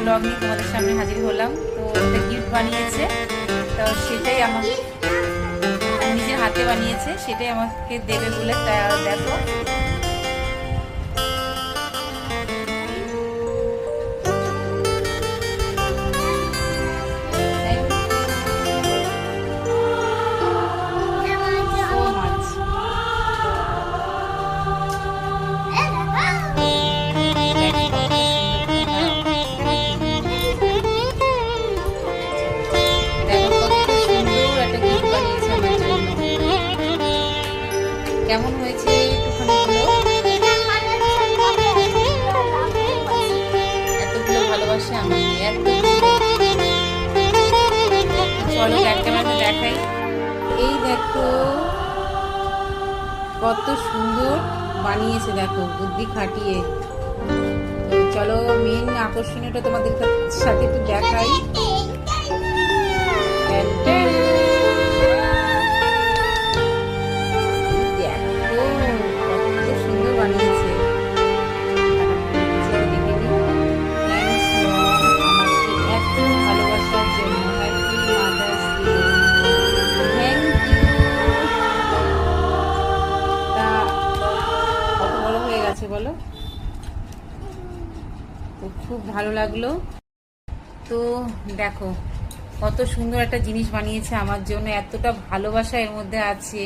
Blog নিয়ে তোমাদের সামনে হাজির হলাম। তো একটা গিফট বানিয়েছে, তো সেটাই আমার নিজের হাতে বানিয়েছে, সেটাই আমাকে দেবে বলে। তা দেখো কেমন হয়েছে একটুখানি বলো। এতগুলো ভালোবাসা আমি চলো ব্যাক ক্যামেরাতে দেখাই। এই দেখো কত সুন্দর বানিয়েছে, দেখো বুদ্ধি খাটিয়ে। তো চলো মেন আকর্ষণীয়টা তোমাদের সাথে একটু দেখাই। বলো, তো খুব ভালো লাগলো। তো দেখো কত সুন্দর একটা জিনিস বানিয়েছে আমার জন্য, এতটা ভালোবাসা এর মধ্যে আছে।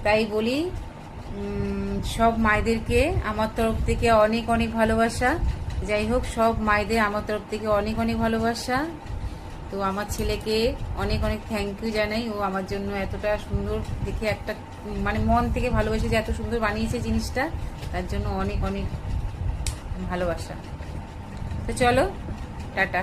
তাই বলি সব মায়েদেরকে আমার তরফ থেকে অনেক অনেক ভালোবাসা। যাই হোক, সব মায়েদের আমার তরফ থেকে অনেক অনেক ভালোবাসা। তো আমার ছেলেকে অনেক অনেক থ্যাংক ইউ জানাই, ও আমার জন্য এতটা সুন্দর দেখে একটা মানে মন থেকে ভালোবেসে যে এত সুন্দর বানিয়েছে জিনিসটা, তার জন্য অনেক অনেক ভালোবাসা। তো চলো টাটা।